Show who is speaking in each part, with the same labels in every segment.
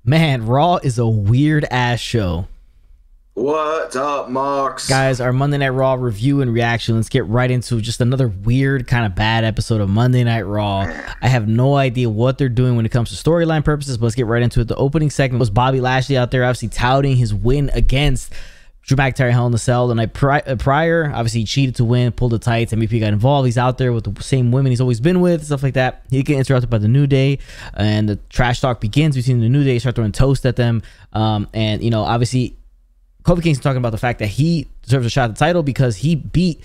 Speaker 1: Man, Raw is a weird ass show.
Speaker 2: What's up, Marks?
Speaker 1: Guys, our Monday Night Raw review and reaction. Let's get right into just another weird, kind of bad episode of Monday Night Raw. I have no idea what they're doing when it comes to storyline purposes, but let's get right into it. The opening segment was Bobby Lashley out there, obviously touting his win against Drew McIntyre Hell in a Cell the night prior. Obviously, he cheated to win, pulled the tights. MVP got involved. He's out there with the same women he's always been with, stuff like that. He get interrupted by the New Day, and the trash talk begins between the New Day. Start throwing toast at them, and you know, obviously, Kofi Kingston talking about the fact that he deserves a shot at the title because he beat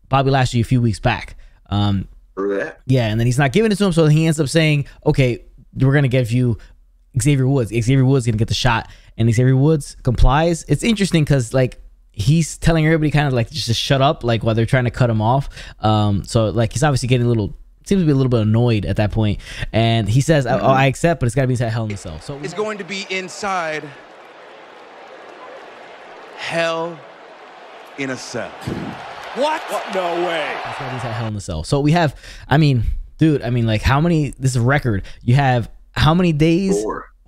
Speaker 1: Bobby Lashley a few weeks back. Yeah, and then he's not giving it to him, so he ends up saying, "Okay, we're gonna give you Xavier Woods. Xavier Woods gonna get the shot," and Xavier Woods complies. It's interesting because like he's telling everybody kind of like just to shut up, like while they're trying to cut him off. So like he's obviously getting a little, seems to be a little bit annoyed at that point, and he says, I accept, but it's got to be inside Hell in a Cell." So
Speaker 3: it's going to be inside Hell in a Cell. What? No way.
Speaker 1: It's got to be inside Hell in a Cell. So we have, I mean, dude, I mean, like how many? This is a record. You have how many days?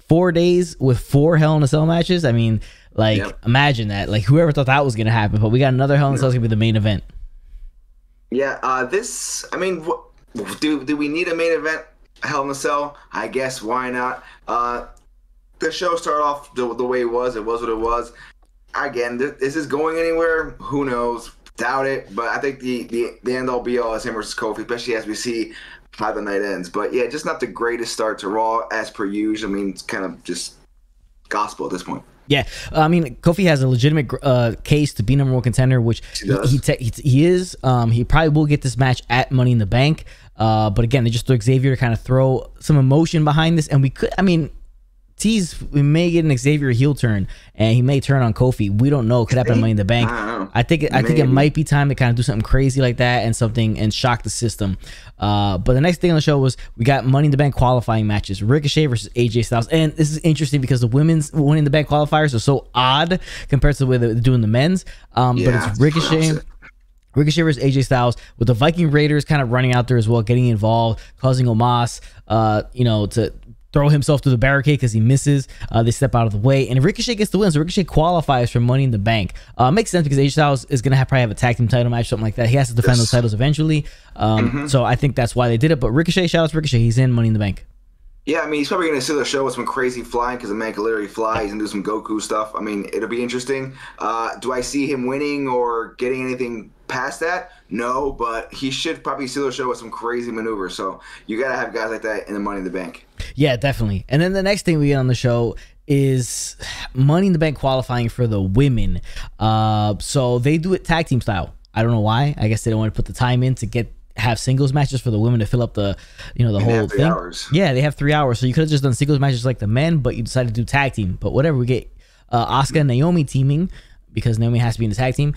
Speaker 1: 4 days with 4 Hell in a Cell matches. I mean, like imagine that. Like whoever thought that was gonna happen, but we got another Hell in a Cell. It's gonna be the main event.
Speaker 2: Yeah. This. I mean, do we need a main event Hell in a Cell? I guess why not? The show started off the way it was. It was what it was. Again, is this going anywhere? Who knows? Doubt it. But I think the end all be all is him versus Kofi, especially as we see how the night ends. But yeah, just not the greatest start to Raw as per usual. I mean, it's kind of just gospel at this point.
Speaker 1: Yeah, I mean, Kofi has a legitimate case to be #1 contender, which he is. He probably will get this match at Money in the Bank. But again, they just threw Xavier to kind of throw some emotion behind this, and we could, I mean, we may get an Xavier heel turn, and he may turn on Kofi. We don't know. Could happen at Money in the Bank. I think it might be time to kind of do something crazy like that and shock the system. But the next thing on the show was we got Money in the Bank qualifying matches: Ricochet versus AJ Styles. And this is interesting because the women's Money in the Bank qualifiers are so odd compared to the way they're doing the men's. But it's Ricochet versus AJ Styles with the Viking Raiders kind of running out there as well, getting involved, causing Omos, you know, to throw himself through the barricade because he misses. They step out of the way, and Ricochet gets the win. So Ricochet qualifies for Money in the Bank. Makes sense because AJ Styles is going to probably have a tag team title match, something like that. He has to defend those titles eventually. So I think that's why they did it. But Ricochet, shout out to Ricochet. He's in Money in the Bank.
Speaker 2: Yeah, I mean, he's probably going to steal the show with some crazy flying because the man can literally fly. He's going to do some Goku stuff. I mean, it'll be interesting. Do I see him winning or getting anything past that? No, but he should probably steal the show with some crazy maneuvers. So you got to have guys like that in the Money in the Bank. Yeah,
Speaker 1: definitely. And then the next thing we get on the show is Money in the Bank qualifying for the women. So they do it tag team style. I don't know why. I guess they don't want to put the time in to have singles matches for the women to fill up the, you know, the whole thing.
Speaker 2: Hours.
Speaker 1: Yeah, they have 3 hours. So you could have just done singles matches like the men, but you decided to do tag team. But whatever, we get Asuka and Naomi teaming because Naomi has to be in the tag team.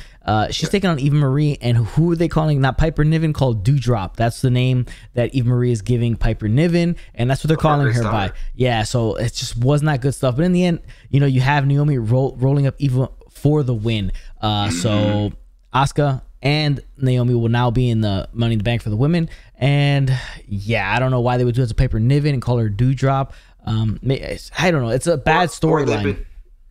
Speaker 1: She's taking on Eva Marie, and who are they calling? Not Piper Niven, called Dewdrop. That's the name that Eva Marie is giving Piper Niven, and that's what they're calling her by. Yeah, so it just was not good stuff. But in the end, you know, you have Naomi rolling up Eva for the win. So Asuka and Naomi will now be in the Money in the Bank for the women. And yeah, I don't know why they would do it to Piper Niven and call her Dewdrop. I don't know. It's a bad storyline.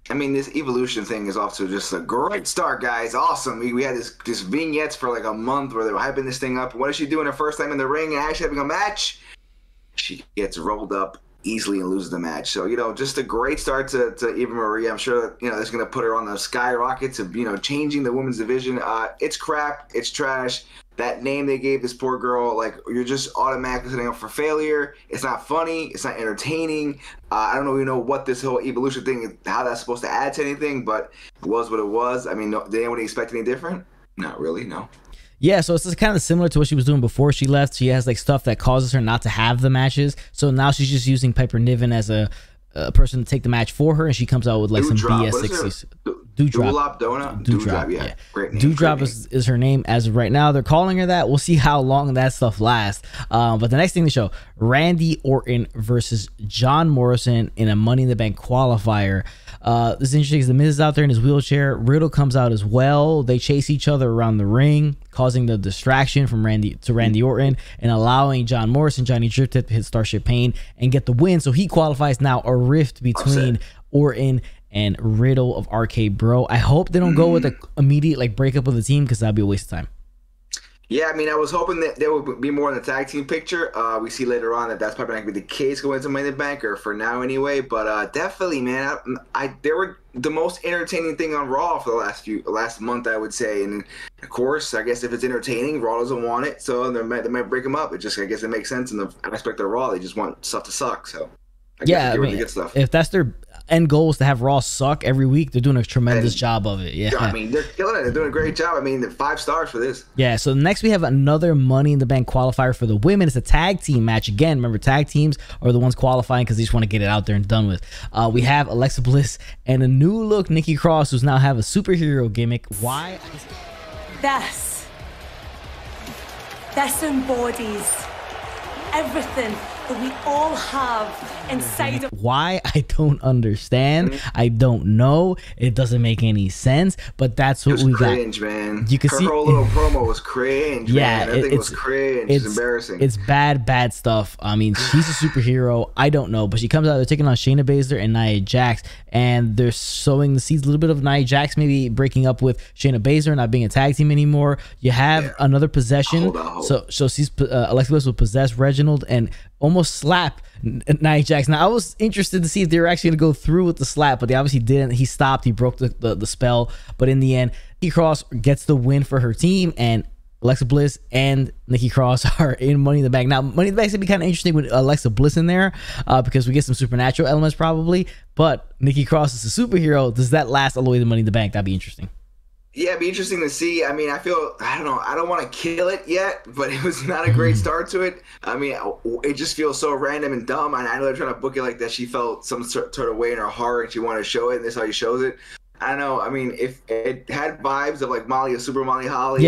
Speaker 2: I mean, this evolution thing is off to just a great start, guys. Awesome. We had this vignettes for like a month where they were hyping this thing up. What is she doing her first time in the ring and actually having a match? She gets rolled up easily and loses the match. So, you know, just a great start to Eva Marie. I'm sure, you know, that's going to put her on the skyrocket to, you know, changing the women's division. It's crap. It's trash. That name they gave this poor girl, like, you're just automatically setting up for failure. It's not funny. It's not entertaining. I don't even know what this whole evolution thing, how that's supposed to add to anything, but it was what it was. I mean, did anyone expect any different? Not really, no.
Speaker 1: Yeah, so it's kind of similar to what she was doing before she left. She has like stuff that causes her not to have the matches. So now she's just using Piper Niven as a person to take the match for her, and she comes out with like some BS 60s.
Speaker 2: Dewdrop Donut? Dewdrop, yeah. Great name.
Speaker 1: Dewdrop is her name as of right now. They're calling her that. We'll see how long that stuff lasts. But the next thing to show, Randy Orton versus John Morrison in a Money in the Bank qualifier. This is interesting because The Miz is out there in his wheelchair. Riddle comes out as well. They chase each other around the ring, causing the distraction from Randy Orton and allowing John Morrison, Johnny Drip Tip, to hit Starship Pain and get the win. So he qualifies now. A rift between Orton and Riddle of RKBro. I hope they don't go with an immediate like breakup of the team, because that'd be a waste of time.
Speaker 2: Yeah, I mean, I was hoping that there would be more in the tag team picture. We see later on that that's probably not going to be the case going into Money in the Bank, or for now anyway. But definitely, man, they were the most entertaining thing on Raw for the last month, I would say. And of course, I guess if it's entertaining, Raw doesn't want it, so they might break them up. I guess it makes sense in the aspect of Raw. They just want stuff to suck. So
Speaker 1: I mean, good stuff. If that's their end goal is to have Raw suck every week, they're doing a tremendous job of it. Yeah,
Speaker 2: I mean, they're killing it. They're doing a great job. I mean, 5 stars for this.
Speaker 1: Yeah, so next we have another Money in the Bank qualifier for the women. It's a tag team match. Again, remember, tag teams are the ones qualifying because they just want to get it out there and done with. We have Alexa Bliss and a new look Nikki Cross, who's now have a superhero gimmick. Why?
Speaker 4: This embodies everything that we all have inside of.
Speaker 1: Why? I don't understand. I don't know. It doesn't make any sense, but that's what we
Speaker 2: cringe,
Speaker 1: got.
Speaker 2: Man.
Speaker 1: You can see
Speaker 2: her whole little promo was cringe.
Speaker 1: Yeah,
Speaker 2: man. That thing was cringe. It's embarrassing.
Speaker 1: It's bad stuff. I mean, she's a superhero. I don't know, but she comes out. They're taking on Shayna Baszler and Nia Jax, and they're sowing the seeds a little bit of Nia Jax maybe breaking up with Shayna Baszler, not being a tag team anymore. You have another possession. So she's Alexa Bliss will possess Reginald and almost slap Nia Jax. Now, I was interested to see if they were actually going to go through with the slap, but they obviously didn't. He stopped. He broke the spell. But in the end, Nikki Cross gets the win for her team, and Alexa Bliss and Nikki Cross are in Money in the Bank. Now, Money in the Bank is going to be kind of interesting with Alexa Bliss in there because we get some supernatural elements probably, but Nikki Cross is a superhero. Does that last all the way to Money in the Bank? That'd be interesting.
Speaker 2: Yeah, it'd be interesting to see. I mean, I don't know, I don't want to kill it yet, but it was not a great start to it. I mean, it just feels so random and dumb, and I know they're trying to book it like that. She felt some sort of way in her heart, and she wanted to show it, and this is how she shows it. I don't know. I mean, if it had vibes of like Super Molly Holly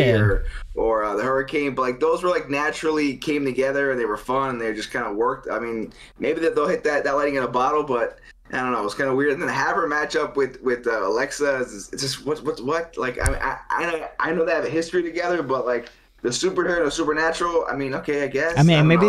Speaker 2: or the Hurricane, but like those were like naturally came together, and they were fun, and they just kind of worked. I mean, maybe they'll hit that lightning in a bottle, but I don't know. It was kind of weird. And then have her match up with Alexa. It's just what? Like I know they have a history together, but like the superhero and the supernatural. I mean, okay, I guess.
Speaker 1: I mean, maybe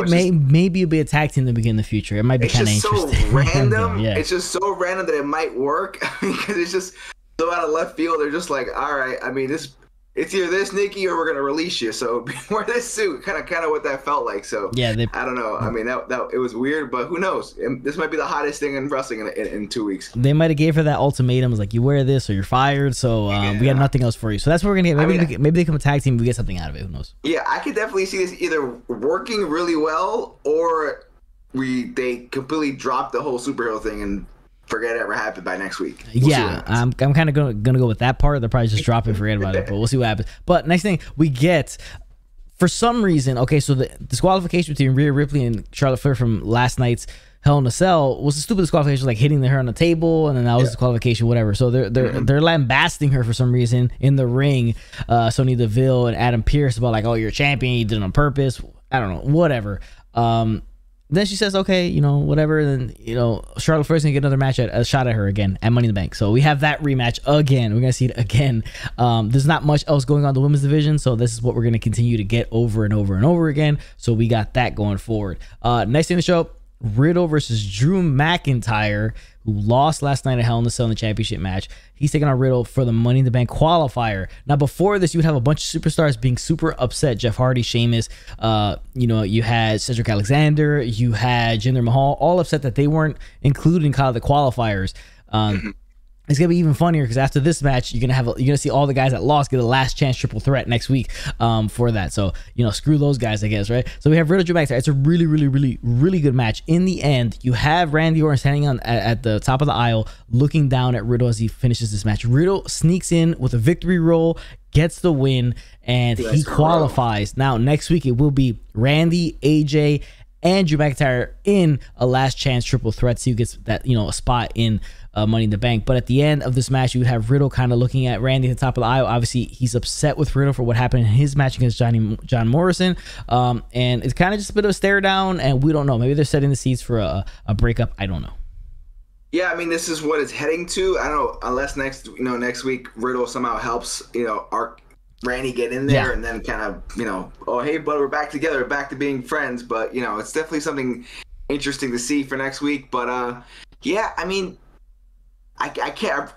Speaker 1: it'll be a tag team to begin in the future. It might be kind of interesting.
Speaker 2: It's just so random.
Speaker 1: Yeah.
Speaker 2: It's just so random that it might work because it's just so out of left field. They're just like, all right. I mean, it's either this, Nikki, or we're gonna release you. So wear this suit. Kind of what that felt like. So
Speaker 1: yeah,
Speaker 2: I don't know. I mean, that it was weird, but who knows? This might be the hottest thing in wrestling in 2 weeks.
Speaker 1: They might have gave her that ultimatum, was like, you wear this or you're fired. So we got nothing else for you. So that's what we're gonna get. Maybe they become a tag team. We get something out of it. Who knows?
Speaker 2: Yeah, I could definitely see this either working really well, or they completely drop the whole superhero thing and forget it ever happened by next week.
Speaker 1: I'm kind of gonna go with that part. They'll probably just drop it and forget about it, but we'll see what happens. But next thing we get, for some reason, okay, so the disqualification between Rhea Ripley and Charlotte Flair from last night's Hell in a Cell was a stupid disqualification, like hitting her on the table, and then that was disqualification, whatever. So they're lambasting her for some reason in the ring, Sonya Deville and Adam Pearce, about like, oh, you're a champion, you did it on purpose. I don't know, whatever. Then she says, okay, you know, whatever. Then, you know, Charlotte Flair's gonna get another match a shot at her again at Money in the Bank. So we have that rematch again. We're gonna see it again. There's not much else going on in the women's division, so this is what we're gonna continue to get over and over and over again. So we got that going forward. Next thing in the show, Riddle versus Drew McIntyre, who lost last night at Hell in a Cell in the championship match. He's taking on Riddle for the Money in the Bank qualifier. Now, before this, you would have a bunch of superstars being super upset. Jeff Hardy, Sheamus, you know, you had Cedric Alexander, you had Jinder Mahal, all upset that they weren't included in kind of the qualifiers. It's gonna be even funnier because after this match, you're gonna see all the guys that lost get a last chance triple threat next week for that. So, you know, screw those guys, I guess, right? So we have Riddle, Drew McIntyre. It's a really good match. In the end, you have Randy Orton standing at the top of the aisle, looking down at Riddle as he finishes this match. Riddle sneaks in with a victory roll, gets the win, and he qualifies. Now, next week it will be Randy, AJ, and Drew McIntyre in a last chance triple threat. So he gets that, a spot in Money in the Bank. But at the end of this match, you would have Riddle kind of looking at Randy at the top of the aisle. Obviously, he's upset with Riddle for what happened in his match against John Morrison. And it's kind of just a bit of a stare down, and we don't know. Maybe they're setting the seeds for a breakup. I don't know.
Speaker 2: Yeah, I mean, this is what it's heading to. I don't know, unless next week Riddle somehow helps, Randy get in there and then kind of, oh, hey, but we're back together, back to being friends. But, it's definitely something interesting to see for next week. But, yeah, I mean, I can't.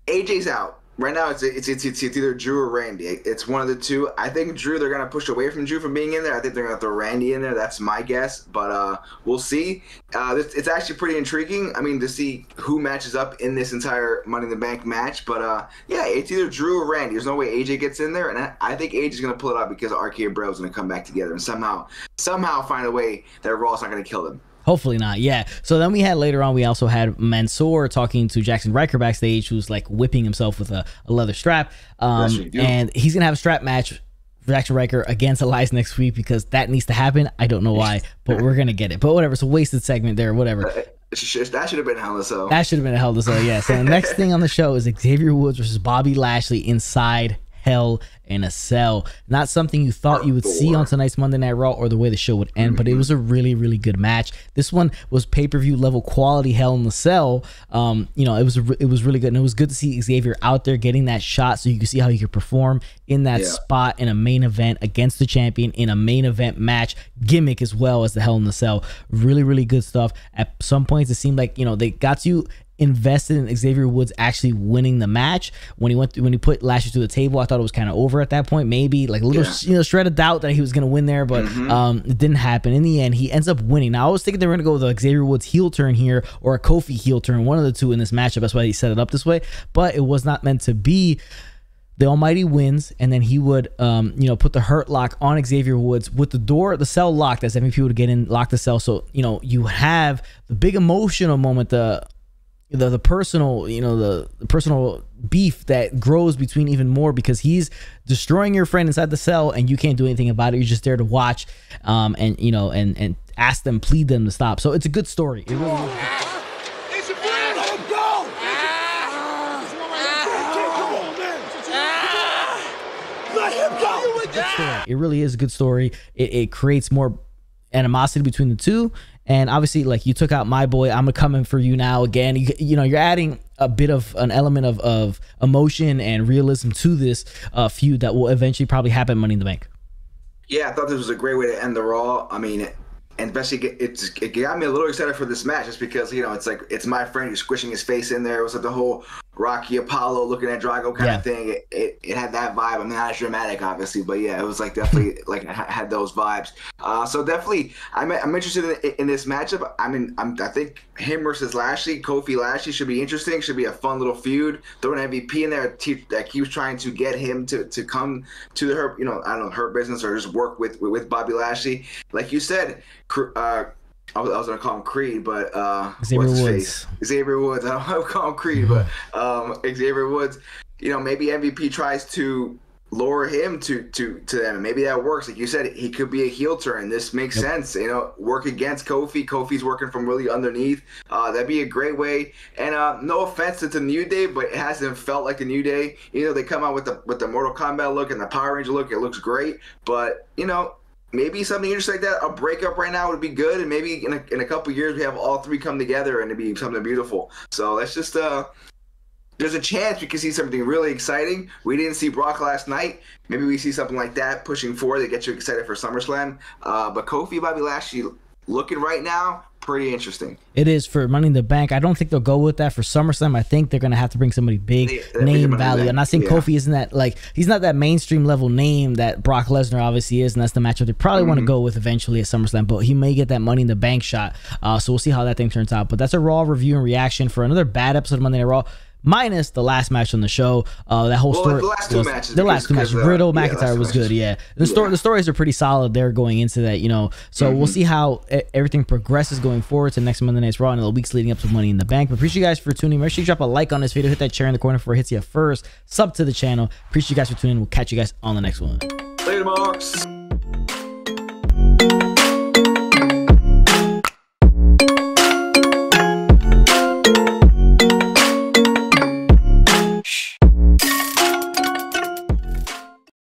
Speaker 2: AJ's out. Right now, it's either Drew or Randy. It's one of the two. I think Drew, they're going to push away from Drew from being in there. I think they're going to throw Randy in there. That's my guess. But we'll see. It's actually pretty intriguing, I mean, to see who matches up in this entire Money in the Bank match. But, yeah, it's either Drew or Randy. There's no way AJ gets in there. And I think AJ's going to pull it out because RKBro is going to come back together and somehow find a way that Raw's not going to kill them.
Speaker 1: Hopefully not. Yeah. So then we had later on, we also had Mansoor talking to Jackson Riker backstage, who's like whipping himself with a leather strap. And he's going to have a strap match for Jackson Riker against Elias next week because that needs to happen. I don't know why, but we're going to get it. But whatever. It's a wasted segment there, whatever.
Speaker 2: That should have been Hell in a Cell.
Speaker 1: That should have been a Hell in a Cell, yeah. So the next thing on the show is Xavier Woods versus Bobby Lashley inside Hell in a Cell. Not something you thought you would see on tonight's Monday Night Raw or the way the show would end, but it was a really, really good match. This one was pay-per-view level quality Hell in a Cell. It was really good, and it was good to see Xavier out there getting that shot so you could see how he could perform in that spot in a main event against the champion in a main event match, gimmick as well as the Hell in a Cell. Really, really good stuff. At some points, it seemed like they got you invested in Xavier Woods actually winning the match. When he put Lashley to the table, I thought it was kind of over at that point, maybe like a little shred of doubt that he was going to win there, but it didn't happen. In the end, he ends up winning. Now I was thinking they were going to go with a Xavier Woods heel turn here or a Kofi heel turn, one of the two in this matchup. That's why he set it up this way, but it was not meant to be. The Almighty wins, and then he would, put the hurt lock on Xavier Woods with the cell locked as MVP would get in, lock the cell. So, you have the big emotional moment, the personal, the personal beef that grows between even more because he's destroying your friend inside the cell and you can't do anything about it. You're just there to watch, and ask them, plead them to stop. So it's a good story. It really is. It really is a good story. It creates more animosity between the two, and obviously, like, you took out my boy, I'm coming for you now again. You're adding a bit of an element of emotion and realism to this feud that will eventually probably happen Money in the Bank.
Speaker 2: Yeah, I thought this was a great way to end the Raw. I mean, and especially it got me a little excited for this match just because it's like it's my friend who's squishing his face in there. It was like the whole Rocky Apollo looking at Drago kind of thing. It had that vibe. I mean, not as dramatic, obviously, but yeah, it was like definitely like had those vibes. So definitely, I'm interested in this matchup. I mean, I think him versus Lashley, Kofi Lashley, should be interesting. Should be a fun little feud. Throw an MVP in there that keeps trying to get him to come to her, I don't know, her business or just work with Bobby Lashley. Like you said, I was gonna call him Creed, but
Speaker 1: Xavier Woods.
Speaker 2: Xavier Woods. I don't want to call him Creed, but Xavier Woods. Maybe MVP tries to lure him to them, and maybe that works. Like you said, he could be a heel turn. This makes sense. Work against Kofi. Kofi's working from really underneath. That'd be a great way. And no offense to the New Day, but it hasn't felt like the New Day. They come out with the Mortal Kombat look and the Power Ranger look. It looks great, but maybe something interesting like that, a breakup right now would be good, and maybe in a couple years we have all three come together and it'd be something beautiful. So let's just there's a chance we could see something really exciting. We didn't see Brock last night. Maybe we see something like that pushing forward to get you excited for SummerSlam. But Kofi, Bobby Lashley, looking right now, pretty interesting.
Speaker 1: It is for Money in the Bank. I don't think they'll go with that for SummerSlam. I think they're going to have to bring somebody big, name value. I'm not saying Kofi isn't that, like, he's not that mainstream level name that Brock Lesnar obviously is, and that's the matchup they probably want to go with eventually at SummerSlam, but he may get that Money in the Bank shot. So we'll see how that thing turns out. But that's a Raw review and reaction for another bad episode of Monday Night Raw, minus the last match on the show. That whole story.
Speaker 2: The last two matches.
Speaker 1: Riddle McIntyre was good. Yeah, the stories are pretty solid there going into that. So we'll see how everything progresses going forward to next Monday Night's Raw and the weeks leading up to Money in the Bank. But appreciate you guys for tuning in. Make sure you drop a like on this video, hit that chair in the corner before it hits you first. Sub to the channel. Appreciate you guys for tuning in. We'll catch you guys on the next one.
Speaker 2: Later, Marks.